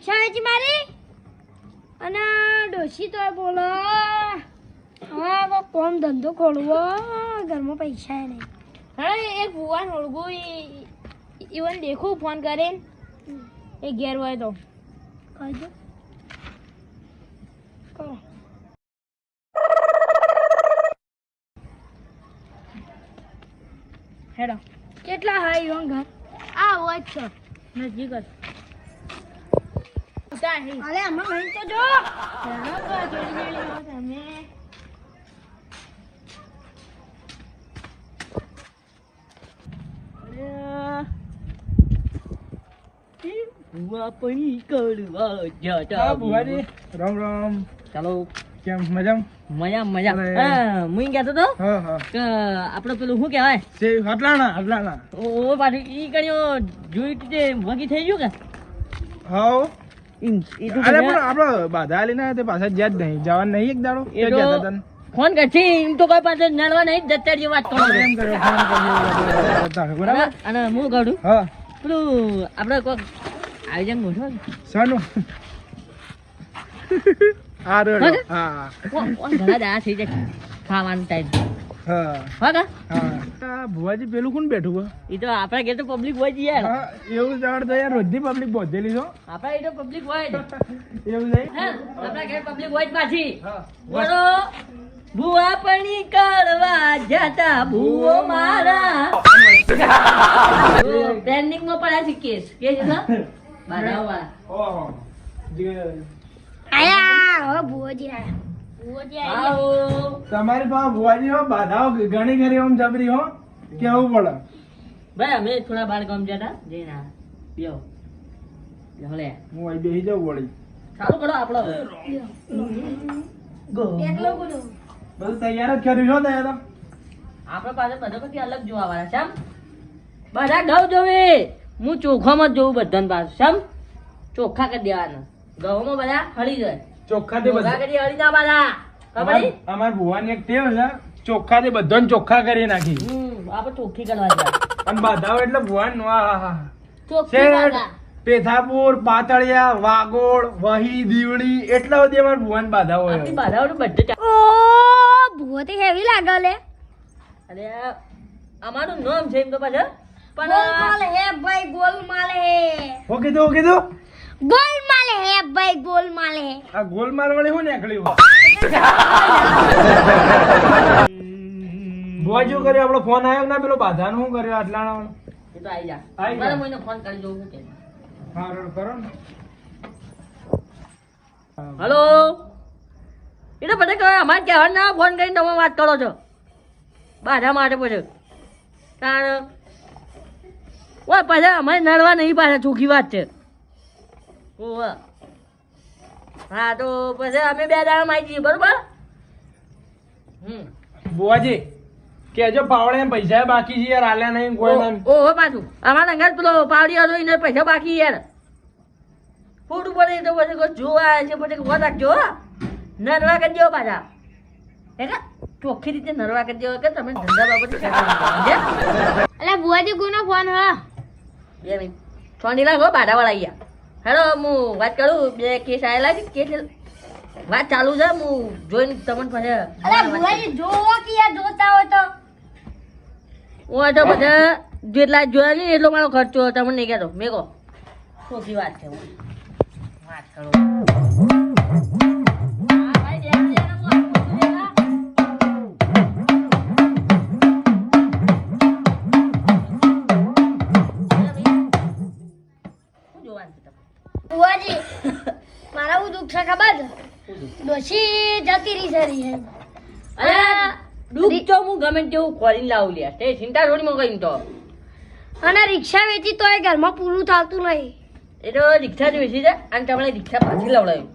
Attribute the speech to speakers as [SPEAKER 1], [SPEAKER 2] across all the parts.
[SPEAKER 1] રિક્ષા વેચી મારી અને ડોશી તો બોલો હા કોઈ કોમ ધંધો ખોલવો ઘરમાં પૈસા નહીં
[SPEAKER 2] હા એક ભુવાન ઓળગું ઈવન દેખું ફોન કરે એ ઘેર હોય તો
[SPEAKER 1] કહેજો કરો
[SPEAKER 2] હેડો
[SPEAKER 1] કેટલા હાઈ રોંગ ઘર
[SPEAKER 2] આ હોય જ છે નજીક જ
[SPEAKER 1] અરે આમાં નહીં તો જો
[SPEAKER 2] તમે
[SPEAKER 3] ભુવાજી રામ રામ.
[SPEAKER 4] ચાલો
[SPEAKER 3] કેમ મજામ?
[SPEAKER 4] મજા મજા
[SPEAKER 3] અરે.
[SPEAKER 4] હા હું કહેતો તો
[SPEAKER 3] હા હા
[SPEAKER 4] કે આપણે પેલું શું કહેવાય
[SPEAKER 3] છે હટલાણા
[SPEAKER 4] ઓ પાછું ઈ કર્યો જોઈ તે વગી થઈ ગયું કે
[SPEAKER 3] હાઉ
[SPEAKER 4] ઈ તો
[SPEAKER 3] અરે
[SPEAKER 4] બધા-
[SPEAKER 3] પણ આપણે બાધા આલી ના તે પાછા જ્યાં જ નહીં જવાનું નહીં એક દાડો
[SPEAKER 4] એ
[SPEAKER 3] કે
[SPEAKER 4] તો
[SPEAKER 3] કહેતા તને
[SPEAKER 4] ફોન કરશે એમ તો કોઈ પાસે નડવા નહીં દત્તર જેવી વાત કરો
[SPEAKER 3] એમ કર્યો ફોન કર્યો બરાબર.
[SPEAKER 4] અને હું કહું
[SPEAKER 3] હા
[SPEAKER 4] પેલું આપણે કોઈક આયોજન ગોઠવો ને.
[SPEAKER 3] શાનું? આ રેડો.
[SPEAKER 4] હા?
[SPEAKER 3] હા
[SPEAKER 4] ઘણા દાડા થઈ જાય ખાવાનું ટાઈમ
[SPEAKER 3] હા
[SPEAKER 4] હા કા
[SPEAKER 3] હા ભુવાજી પેલું કોણ બેઠું હે?
[SPEAKER 4] એ તો આપણા ઘેર તો પબ્લિક હોય જ યાર
[SPEAKER 3] હા એવું જાણ તો યાર રોજની પબ્લિક બોધેલી છો
[SPEAKER 4] આપણા એ તો પબ્લિક હોય જ
[SPEAKER 3] એવું છે
[SPEAKER 4] હા આપણા ઘેર પબ્લિક હોય જ પાછી
[SPEAKER 3] હા
[SPEAKER 4] બોલો ભૂવા પણી કરવા જાતા ભૂવો મારા ટ્રેન્ડિંગ માં પડ્યા છે કેસ કેસ છે બાધાઓ વાળા
[SPEAKER 3] ઓહો
[SPEAKER 1] આયા હવે ભુવોજી આયા
[SPEAKER 4] આવો
[SPEAKER 3] તમારી પાસે ભુવાજી હો બાધાઓ ઘણી ઘણી ઓમ જબરી હો કેવું પડે
[SPEAKER 4] ભાઈ અમે થોડા બાર ગામ જતા જઈને આ બેહો હલે
[SPEAKER 3] હું અહીં બેસી જાઉં વળી
[SPEAKER 4] ચાલુ કરો આપણો ગો
[SPEAKER 1] એકલો બોલો
[SPEAKER 3] બધું તૈયાર જ કર્યું છો ને તો
[SPEAKER 4] આપણા પાસે બધા પછી અલગ જોવા વાળા છે બધા ઘઉં જોવે હું ચોખામાં જ જોઉં બધાને પાસે સમ ચોખ્ખા કરી દેવાના ઘઉંમાં બધા હળી જાય
[SPEAKER 3] ચોખ્ખાથી
[SPEAKER 4] ચોખ્ખા
[SPEAKER 3] બધા
[SPEAKER 4] કરી હળી ના બધા ખબર છે?
[SPEAKER 3] અમાર ભુવાની એક ટેવ છે ચોખ્ખાથી બધાને ચોખ્ખા કરી નાખી
[SPEAKER 4] આપણે ચોખ્ખી કરવા જાય
[SPEAKER 3] અને બાધાઓ એટલે ભુવાન નો આહાહા.
[SPEAKER 2] ચોખ્ખી
[SPEAKER 3] શેઠ,
[SPEAKER 2] બાધા.
[SPEAKER 3] પેથાપુર પાતળિયા વાગોળ વહી દીવડી એટલા બધી અમાર ભુવાન બાધા હોય
[SPEAKER 4] આપણી બાધાઓનું બધું ચાલે.
[SPEAKER 1] ઓ ભુવો તો હેવી લાગે લે
[SPEAKER 4] અને અમારું નામ છે એમ તો પાછળ
[SPEAKER 1] ગોલમાલ
[SPEAKER 4] પણ
[SPEAKER 1] હે ભાઈ ગોલમાલ હે
[SPEAKER 3] હું કીધું
[SPEAKER 1] ગોલમાલ હે ભાઈ ગોલમાલ હે
[SPEAKER 3] આ ગોલમાલ વાળી શું નીકળ્યું ભુવાજી શું કર્યું આપણો ફોન આવ્યો ના પેલો બાધાનો શું કર્યો આટલાના વાળો?
[SPEAKER 4] એ તો આવી જા
[SPEAKER 3] આઈ જા.
[SPEAKER 4] મારા મોઈને ફોન કરી જોઉં શું કે
[SPEAKER 3] હા રોડ કરો ને
[SPEAKER 4] હલો એ તો બધા કહેવાય અમારે કહેવાય ના ફોન કરીને તમે વાત કરો છો બાધા માટે પછી કારણ ઓય પાછા અમારે નડવા નહીં પાછા ચોખ્ખી વાત છે ઓવે. હા તો પછી અમે બે દાડા માં આવી જઈએ બરોબર
[SPEAKER 3] ભુવાજી કેજો પાવડે એમ પૈસા બાકી છે યાર આલ્યા નહીં કોઈ નહીં
[SPEAKER 4] ઓહો પાછું અમારા અંગાત પેલો પાવડી હતો એને પૈસા બાકી યાર ફૂટ પડે તો પછી કોઈ જોવા આવે છે પછી ઉભા રાખજો હો. નરવા કરી દેવો પાછા હે કે ચોખ્ખી રીતે નરવા કરી દેવો કે તમે ધંધા બાબતે સમજે?
[SPEAKER 1] અલા ભુવાજી કોનો ફોન હ
[SPEAKER 4] બે મિનિટ છોડી લાગો બાધા વાળા અહીંયા હેલો હું વાત કરું બે કેસ આવેલા છે કેસ વાત ચાલુ છે હું જોઈને તમને પછી
[SPEAKER 1] અલા ભુવાજી જોવો કે યાર જોતા હોય તો
[SPEAKER 4] હું તો બધા જેટલા જોયા નહીં એટલો મારો ખર્ચો તમને નહીં કહેતો મેં કહો ચોખ્ખી વાત છે વાત કરો
[SPEAKER 1] ભુવાજી મારા હું દુઃખ છે ખબર છે ડોશી જતી રહી સરી હે
[SPEAKER 4] અરે દુઃખ તો હું ગમે તેવું ખોલીને લાવું લ્યા તે ચિંતા થોડી માં કઈ તો
[SPEAKER 1] અને રિક્ષા વેચી તોય ઘરમાં પૂરું થતું નહીં
[SPEAKER 4] એ તો રિક્ષા જ વેચી છે અને તમને રિક્ષા પાછી લવડાવ્યું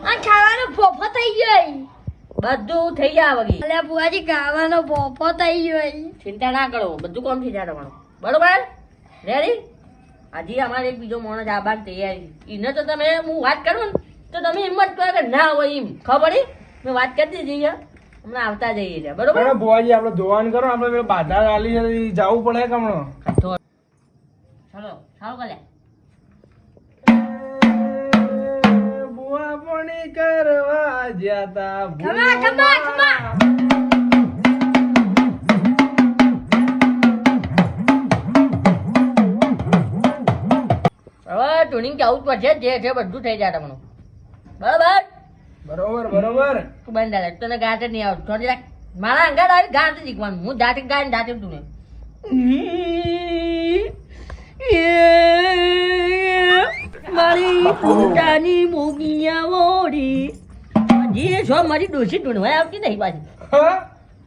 [SPEAKER 1] આ ખાવાનો ફોફો થઈ ગયો
[SPEAKER 4] બધું થઈ જાય વગી
[SPEAKER 1] અલ્યા ભુવાજી ખાવાનો ફોફો થઈ ગયો
[SPEAKER 4] ચિંતા ના કરો બધું કામ થઈ જાય તમારું બરોબર રેડી હજી અમારે એક બીજો માણસ આબાદ તૈયારી એને તો તમે હું વાત કરું ને તો તમે હિંમત કરો કે ના હોય એમ ખબર પડી મેં વાત કરી દીધી છે હમણાં આવતા જઈએ છે બરોબર
[SPEAKER 3] બરાબર ભુવાજી આપણે ધોવાનું કરો આપણે પેલો બાધા આલી છે જવું પડે કે હમણાં
[SPEAKER 4] ચાલો સારું કર્યા
[SPEAKER 3] ભૂવા પોણી કરવા જ્યાતા
[SPEAKER 1] ખમા ખમા ખમા
[SPEAKER 4] હવે ટુનિંગ ચાવું જ પડશે જે છે બધું થઈ જાય તમને બરાબર
[SPEAKER 3] બરોબર બરોબર
[SPEAKER 4] તું બંધ દાદા તને ગાતે નહીં આવતું થોડી રાખ મારા અંગાત આવી ગાતે શીખવાનું હું જાતે ગાઈને જાતે તું મારી પોતાની મોગિયા ઓડી જે છો મારી ડોસી ઢૂંઢવા આવતી નહીં પાછી
[SPEAKER 3] હા?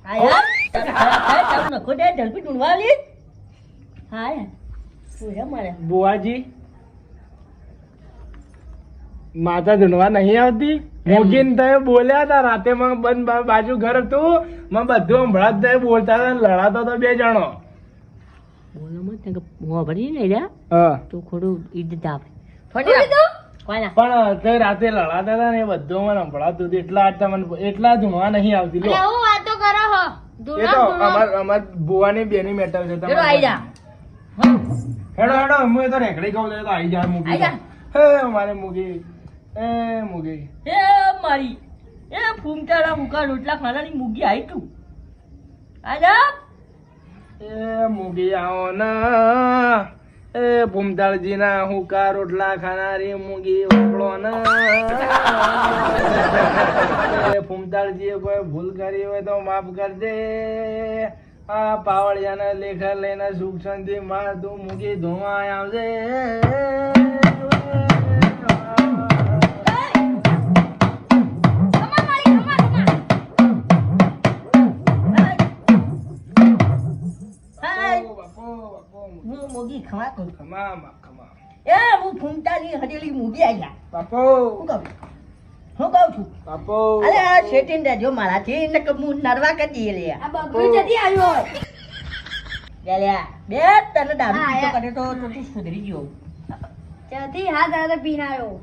[SPEAKER 4] હા યાર તારું નખો દે ઝડપી ઢૂંઢવા આવલી હા યાર શું છે મારે
[SPEAKER 3] બુઆજી માતા ધૂણવા નહીં આવતી મોગીન તમે બોલ્યા હતા રાતે માં બંધ બાજુ ઘર હતું માં બધું હમણાં જ બોલતા હતા ને લડાતા હતા બે જણો
[SPEAKER 4] બોલો મત કે હું ભરી ને લ્યા
[SPEAKER 3] હા
[SPEAKER 4] તો ખોડું ઈદ આપે થોડી કોના
[SPEAKER 3] પણ તે રાતે લડાતા હતા ને એ બધું મને સંભળાતું હતું એટલા ધૂણવા નહીં આવતી લો
[SPEAKER 2] હું વાતો કરો હો
[SPEAKER 3] એ તો અમાર બુવાની બેની મેટર છે
[SPEAKER 4] ચલો આઈ જા
[SPEAKER 3] હેડો હેડો હું તો રેકડી કહું તો આઈ જા મૂકી
[SPEAKER 4] આઈ જા.
[SPEAKER 3] હે મારે મૂકી એ મૂકી
[SPEAKER 4] એ મારી એ ફૂમતારા મુકા રોટલા ખાનાની મૂગી આઈ તું આજા
[SPEAKER 3] એ મૂકી આવો ના એ ભૂમતાળજી ના હુકા રોટલા ખાનારી મૂગી ઓગળો ના એ ભૂમતાળજીએ કોઈ ભૂલ કરી હોય તો માફ કરજે આ પાવળિયાને લેખા લઈને સુખ શાંતિ માર તું મૂકી ધોવા આવજે
[SPEAKER 4] હું મૂગી ખવા કરું
[SPEAKER 3] ખમા ખમા
[SPEAKER 4] એ હું ફૂમતાની હડેલી મૂગી આઈ જા
[SPEAKER 3] બાપો
[SPEAKER 4] હું કહું છું
[SPEAKER 3] બાપો
[SPEAKER 4] અરે આ શેટીન દેજો મારાથી ને કે હું નરવા કરી લે
[SPEAKER 1] આ બગડી જતી આવ્યો
[SPEAKER 4] લ્યા બે તને દારૂ
[SPEAKER 1] હા,
[SPEAKER 4] પીતો
[SPEAKER 1] યા.
[SPEAKER 4] કરે તો તું સુધરી ગયો
[SPEAKER 1] જતી હા દાદા પીને આવ્યો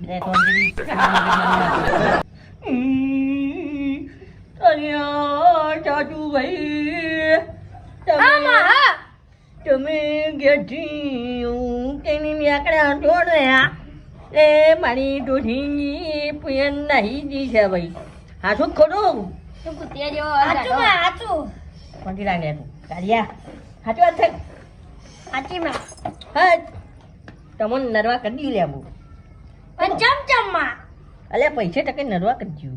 [SPEAKER 4] બે કોંજરી અનિયા ચાચુ ભાઈ
[SPEAKER 1] આમાં હા
[SPEAKER 4] તમે ગેઠી તેની મેકડા જોડ્યા એ મારી ડોઢી પુયન નહીં જી છે ભાઈ હા શું ખોટું
[SPEAKER 2] તું કુતિયા જેવો
[SPEAKER 1] હાચું માં હાચું
[SPEAKER 4] કોણથી લાગે તું કાઢિયા સાચું વાત છે
[SPEAKER 1] હાચી માં
[SPEAKER 4] હા તમને નરવા કરી દી લે હું
[SPEAKER 1] પણ ચમચમ માં
[SPEAKER 4] અલે પૈસે ટકે નરવા કરજો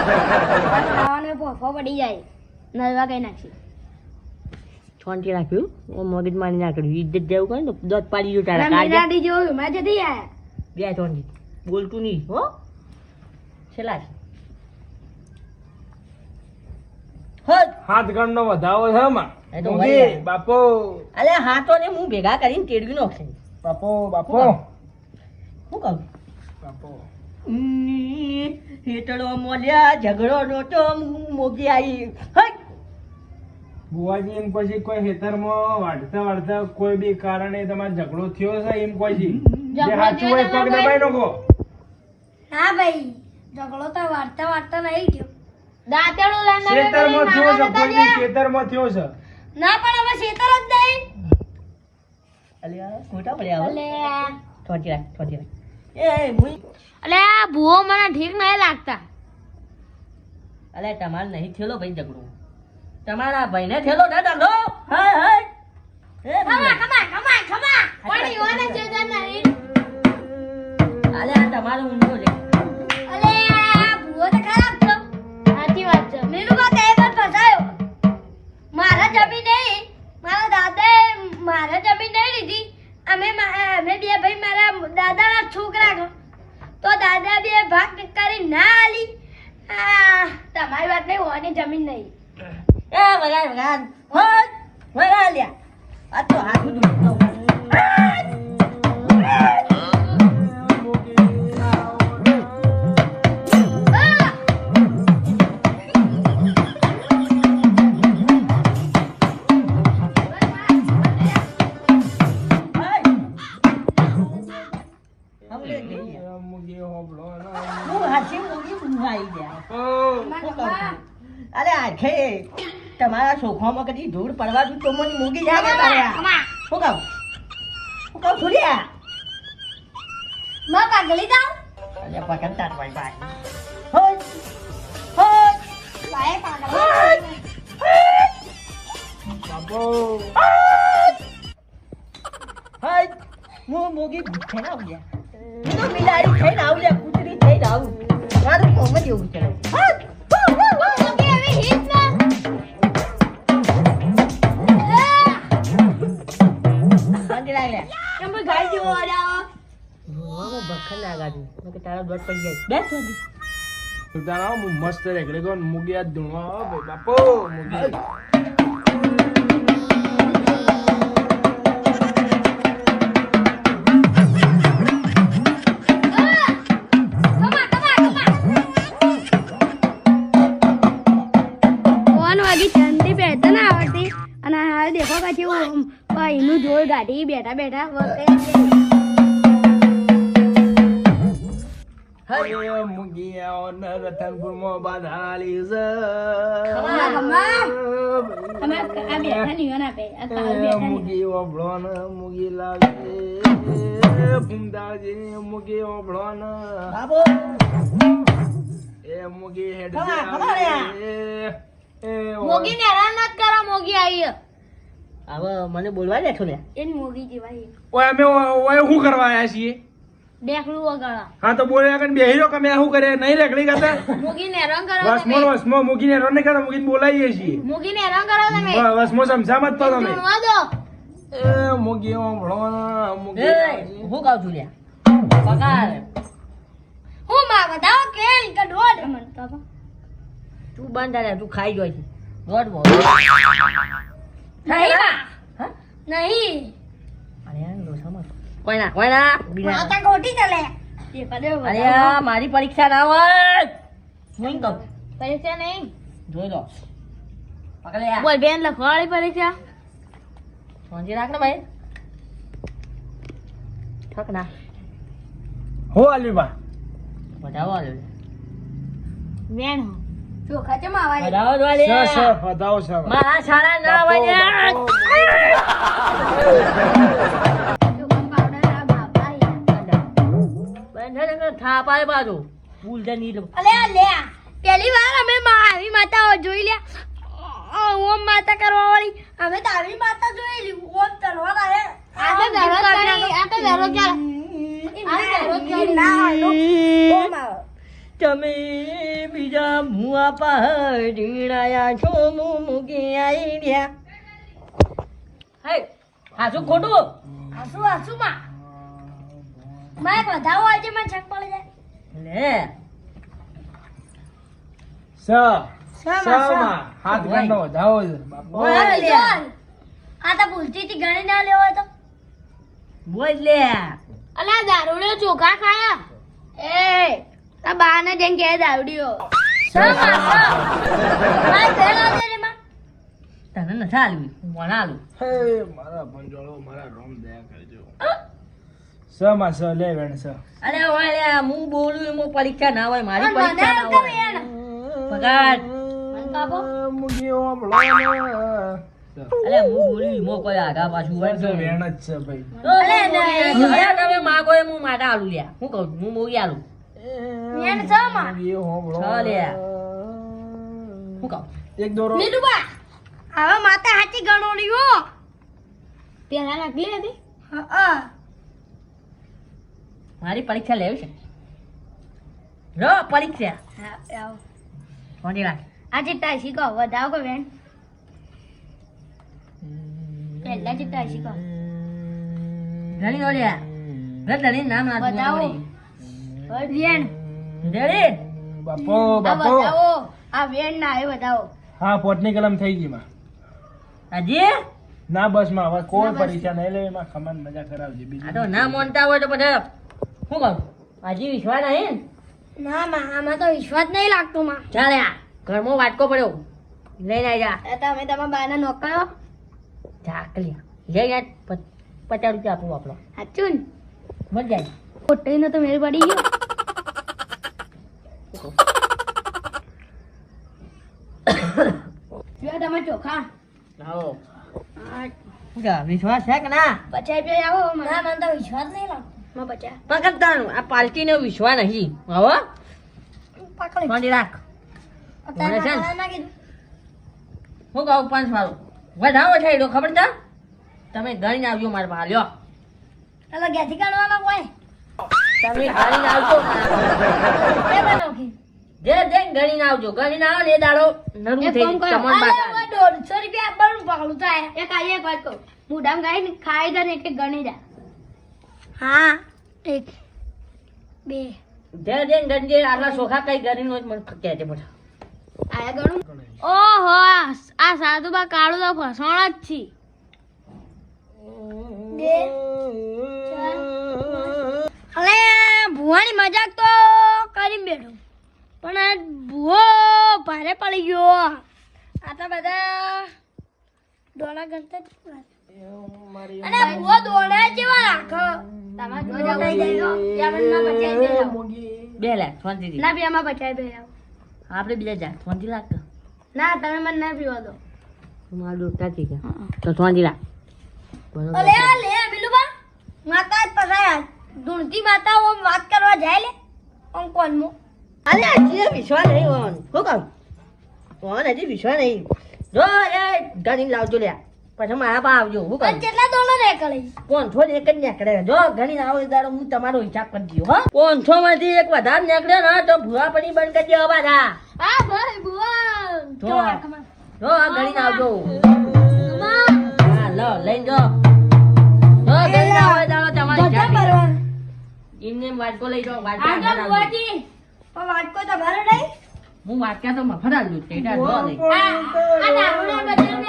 [SPEAKER 1] ખાવાને પોફો પડી જાય નરવા કઈ નાખી
[SPEAKER 4] છોંટી રાખ્યું ઓ મગજ મારી ના કર્યું ઇજ્જત જેવું કરે ને તો દોત પાડી જો તારા કાઢ
[SPEAKER 1] મીરાડી જોયું મેં જતી આયા
[SPEAKER 4] બે છોંટી બોલતું નહીં હો છેલ્લા હદ
[SPEAKER 3] હાથ ગણનો વધાવો છે માં
[SPEAKER 4] એ તો
[SPEAKER 3] મૂકી,
[SPEAKER 4] હોય.
[SPEAKER 3] બાપો
[SPEAKER 4] અલે હાથો ને હું ભેગા કરીને તેડવી નાખશે
[SPEAKER 3] બાપો બાપો
[SPEAKER 4] શું કહું
[SPEAKER 3] બાપો
[SPEAKER 4] હેતળો મોલ્યા ઝઘડો નહોતો મોગી આવી હટ
[SPEAKER 3] બુવાજી એમ પછી કોઈ ખેતરમાં વાઢતા કોઈ બી કારણે તમારે ઝઘડો થયો છે એમ કોઈ જી જે સાચું હોય પગ દબાઈ નાખો
[SPEAKER 1] હા ભાઈ ઝઘડો તો વાર્તા વાર્તા નહીં થયો
[SPEAKER 2] દાંતેડું લઈને
[SPEAKER 3] ખેતરમાં થયો છે કોઈ બી ખેતરમાં થયો છે
[SPEAKER 1] ના પણ હવે શેતર જ નહીં
[SPEAKER 4] અલ્યા ખોટા પડ્યા હવે
[SPEAKER 1] અલે
[SPEAKER 4] છોટી રાખ એ મુઈ
[SPEAKER 2] અલે આ ભૂવો મને ઠીક નહીં લાગતા
[SPEAKER 4] અલે તમારે નહીં થયેલો ભાઈ ઝઘડો તમારા ભાઈને થયેલો ના ઝઘડો હાય હાય એ
[SPEAKER 1] ખમા ખમા ખમા ખમા
[SPEAKER 2] પણ ઈવાને જેજન નહીં
[SPEAKER 4] અલે આ તમારો ઊંધો છે
[SPEAKER 1] અલે આ ભૂવો તો ખરાબ છો
[SPEAKER 2] સાચી વાત છે
[SPEAKER 1] મેનુ કા તે પર ફસાયો મારા જમીન નહીં મારા દાદાએ મારા જમીન નહીં લીધી અમે બે ભાઈ મારા દાદાના છોકરા છો તો દાદા બે ભાગ કરી ના આલી આ તમારી વાત નહીં હોવાની જમીન નહીં
[SPEAKER 4] એ વગાડ લ્યા આ તો હાથું દુખતું
[SPEAKER 3] મૂકી હોબળો ના.
[SPEAKER 4] હું હાથી મૂકી ઊંઘાઈ ગયા
[SPEAKER 3] બાપો,
[SPEAKER 4] અરે આખે તમારા સોખામાં કદી ધૂળ પડવા દઉં તો મને મૂકી જાય ને તારે આ. શું કહું છોડ્યા
[SPEAKER 1] માં પાઘડી જાઉં
[SPEAKER 4] અલ્યા પકડતા જ ભાઈ ભાઈ હોય હોય
[SPEAKER 1] લાય પાઘડી
[SPEAKER 3] બાપો
[SPEAKER 4] હાય હું મોગી થઈને આવ્યા હું તો બિલાડી થઈને આવ્યા કૂતરી થઈને આવું મારું કોમ જ એવું છે
[SPEAKER 1] ઓકે હવે હિટ ના
[SPEAKER 4] શાંતિ લાગે
[SPEAKER 1] કેમ ભાઈ ગાડી જેવો અવાજ આવે
[SPEAKER 4] હું બખર લાગાડું કે તારા દોડ પડી જાય બેસ સુધી
[SPEAKER 3] સુધારા હું મસ્ત રેકડે ગયો મુગી આ ધૂણવા આવો ભાઈ બાપો મુગી
[SPEAKER 1] દેખો પછી ભાઈનું જોર ગાડી બેઠા બેઠા
[SPEAKER 3] હે મુગી આવો ને રતનપુરમાં બાધાલી છે મુગી ઓબળો ને મુગી લાવી ફૂમદાજી મુગી ઓબળો ને
[SPEAKER 4] બાબો
[SPEAKER 3] એ મુગી હેડ
[SPEAKER 1] મોગી ને હેરાન ન કરો મોગી આવી
[SPEAKER 4] હવે મને બોલવા દે છો ને
[SPEAKER 1] એની મોગી જેવાય
[SPEAKER 3] ઓય અમે ઓય શું કરવા આયા છીએ
[SPEAKER 1] દેખલું વગાડા
[SPEAKER 3] હા તો બોલ્યા કે બેહીરો કે મેં શું કરે નહીં રેકડી કરતા
[SPEAKER 1] મોગી ને હેરાન કરો
[SPEAKER 3] વસમો મુગીને રોને કરે મુગીને બોલાવીએ છીએ
[SPEAKER 1] મોગી ને હેરાન કરો તમે
[SPEAKER 3] વસમો સમજામત તો તમે
[SPEAKER 1] સુણવા દો
[SPEAKER 3] એ મુગી ઓમળો ના મુગી
[SPEAKER 4] એ હું કહું છું લ્યા પગાર
[SPEAKER 1] હું માં બતાવો કેલ કે દોડ મન તો
[SPEAKER 4] તું બંધ રે તું ખાઈ જોઈ છે દોડ બોલ
[SPEAKER 1] નહીં માં
[SPEAKER 4] હા
[SPEAKER 1] નહીં
[SPEAKER 4] અરે યાર લોસામાં કોઈ ના બીના
[SPEAKER 1] માતા ગોટી ચલે એ કદે
[SPEAKER 4] અરે યાર મારી પરીક્ષા ના હોય હું કહું
[SPEAKER 1] પરીક્ષા નહીં
[SPEAKER 4] જોઈ લો પકડ યાર
[SPEAKER 1] બોલ બેન લખવાળી પરીક્ષા
[SPEAKER 4] સમજી રાખ ને ભાઈ ઠક ના
[SPEAKER 3] હો આલીબા
[SPEAKER 4] બતાવો આલો
[SPEAKER 1] બેન ચોખા ચમ આવાય
[SPEAKER 4] બતાવો દો લે
[SPEAKER 3] સ બતાવો સ
[SPEAKER 4] મારા શાળા ના હોય
[SPEAKER 1] ચોખા પાવડર આ બાપા
[SPEAKER 4] બંધ થાપ આવે બાજુ ભૂલ દે ની
[SPEAKER 1] અલે લે પહેલી વાર અમે આવી માતા જોઈ લે ઓમ માતા કરવા વાળી અમે તો આવી માતા જોયેલી ઓમ તલવાર આવે આ તો દરરોજ કરી આ તો દરરોજ
[SPEAKER 4] તમે બીજા મુઆ પહાડીણાયા છો મૂકી આઈ રહ્યા હે હાસુ ખોટું
[SPEAKER 1] આસુ આસુ માં મારે વધાવો આજે મને છક પડી જાય
[SPEAKER 4] લે
[SPEAKER 3] સ માં હાથ ગણનો વધાવો છે બાપો
[SPEAKER 4] બોલ લે
[SPEAKER 1] આ તો ભૂલતી હતી ગણી ના લેવો તો
[SPEAKER 4] બોલ લે
[SPEAKER 1] અલા દારૂડિયો ચોખા ખાયા એ તા બાને જેમ કે દારૂડિયો
[SPEAKER 4] તને નથી આલવી મને આલું
[SPEAKER 3] હે મારા પંજોળો મારા રોમ દયા કરજો સ માં સ લે વેણ સ
[SPEAKER 4] અરે ઓય લે હું બોલું એમાં પરીક્ષા ના હોય મારી પરીક્ષા ના હોય પગાર
[SPEAKER 3] મુગી ઓમળો
[SPEAKER 4] અરે હું બોલું એમાં કોઈ આગા પાછું હોય
[SPEAKER 3] ને વેણ જ છે ભાઈ
[SPEAKER 4] અરે તમે માગો એ હું માટા આલું લ્યા હું કહું હું મોગી આલું
[SPEAKER 1] વેણ છ માં
[SPEAKER 3] મુગી ઓમળો
[SPEAKER 4] છ લે હું કહું
[SPEAKER 3] એક દોરો
[SPEAKER 1] મીઠુબા હવે માતા હાચી ગણો લીયો પેલા નાખલી હતી હા
[SPEAKER 4] મારી પરીક્ષા લેવી છે લો પરીક્ષા
[SPEAKER 1] આવો
[SPEAKER 4] કોની રાખ
[SPEAKER 1] આ ચિત્તા શીખો વધાવો કે વેણ પહેલા ચિત્તા શીખો
[SPEAKER 4] ઘણી નો લ્યા ઘણી નામ ના
[SPEAKER 1] બતાવો વેણ
[SPEAKER 4] રેડી
[SPEAKER 3] બાપો
[SPEAKER 1] આ
[SPEAKER 3] બાપો
[SPEAKER 1] બતાવો આ વેણ ના એ બતાવો
[SPEAKER 3] હા પોટની કલમ થઈ ગઈ માં
[SPEAKER 4] હજી
[SPEAKER 3] ના બસ માં હવે કોઈ પરીક્ષા નહીં લેવી માં ખમન મજા કરાવજે
[SPEAKER 4] આ
[SPEAKER 3] બીજું
[SPEAKER 4] તો ના માનતા હોય તો પછી શું કહું હજી વિશ્વાસ નહીં
[SPEAKER 1] ના માં આમાં તો વિશ્વાસ નહીં લાગતો માં
[SPEAKER 4] ચાલે આ ઘરમાં વાટકો પડ્યો લઈને આવી જા
[SPEAKER 1] તમે તમારા બાને નોકરો
[SPEAKER 4] ચાકલિયા લઈ યાર 50 રૂપિયા આપું આપણો
[SPEAKER 1] હાચું
[SPEAKER 4] મત જાય
[SPEAKER 1] ખોટી નો તો મેળ પડી ગયો જો તમે ચોખા
[SPEAKER 4] આવો વિશ્વાસ છે કે ના
[SPEAKER 1] 50 રૂપિયા આવો મને તો વિશ્વાસ નહીં લાગતો માં બચા
[SPEAKER 4] પકડતાનું આ પાર્ટીનો વિશ્વાસ નહીં હવે
[SPEAKER 1] પકડી
[SPEAKER 4] શાંતિ રાખ
[SPEAKER 1] અત્યારે
[SPEAKER 4] મને છે ને?
[SPEAKER 1] પકડા ના કીધું
[SPEAKER 4] હું કહું 5 વાળો વધાવો છે એનો ખબર છે તમે ગણીને આવજો મારા પાસે લ્યો
[SPEAKER 1] એટલે ઘેરથી કાઢવાનો કોઈ
[SPEAKER 4] તમે ગણીને આવજો
[SPEAKER 1] એ બનાવખી
[SPEAKER 4] જે ગણીને આવજો ગણીને આવો ને એ દાડો નરવું થઈ
[SPEAKER 2] કામ કરો.
[SPEAKER 4] તમને બાકા
[SPEAKER 1] અરે 150 રૂપિયા આપવાનું પકડું થાય
[SPEAKER 2] એક આઈએ એક વાત કહું મુઢામ ગાઈને ખાઈ જા ને એક એક ગણી જા
[SPEAKER 1] હા 1 2
[SPEAKER 4] જે ગણજે આટલા સોખા કઈ ગણીનો જ મને કહેજે બધા
[SPEAKER 2] આયા ગણું ઓહો આ સાધુબા કાળું તો ફસવાના જ છે
[SPEAKER 1] 2 અલે ભુવાની મજાક તો કરીને બેઠો પણ આ ભુવો ભારે પડી ગયો આટલા બધા દોડા ગણતા જ અને ભુવો દોડા જેવા રાખો
[SPEAKER 2] તમારે જો
[SPEAKER 1] દોડા
[SPEAKER 2] જાવ
[SPEAKER 1] લઈ જાય
[SPEAKER 2] યામનમાં બચાઈ દે જાવ.
[SPEAKER 4] 2 લાખ શાંતિથી
[SPEAKER 2] ના પીવામાં બચાઈ દે જાવ.
[SPEAKER 4] આપણે બીજા જા 20 લાખ તો
[SPEAKER 2] ના તમે મને ના પીવા દો
[SPEAKER 4] મારા દોસ્તા છે કે તો 20 લાખ બરોબર
[SPEAKER 1] અલે આ લે મિલુબા માતા પસાયા ધૂણતી માતા ઓમ વાત કરવા જાય લે ઓમ કોણ મો
[SPEAKER 4] અરે હજી વિશ્વાસ નહીં ઓન હું કહું ઓન હજી વિશ્વાસ નહીં જો એ ગણી લાવજો લે પછી મારા પા આવજો હું
[SPEAKER 1] પણ
[SPEAKER 4] કહું
[SPEAKER 1] કેટલા દોડો રે કળી
[SPEAKER 4] 500 એક જ નીકળે જો ગણી આવો એ દાડો હું તમારો હિસાબ કરી દઉં હો 500 માંથી એક વધારે નીકળે ને તો ભૂવા પડી બંધ કરી દેવા બાધા
[SPEAKER 1] હા ભાઈ બુઆ
[SPEAKER 4] જો આ ગણી આવજો
[SPEAKER 1] કમા
[SPEAKER 4] હા લો લઈને જો જો ગણી આવો એ દાડો તમારો
[SPEAKER 1] જતા
[SPEAKER 4] હિસાબ
[SPEAKER 1] પરવા
[SPEAKER 4] ઇમને વાટકો લઈ જાઓ વાટકો
[SPEAKER 2] આગળ
[SPEAKER 4] આગળ આવજો.
[SPEAKER 2] બુઆજી
[SPEAKER 1] પણ વાટકો તો ભરે નહીં
[SPEAKER 4] હું વાટકા તો મફત આલું છે એટલે જો લઈ
[SPEAKER 2] આ દારૂના બદલે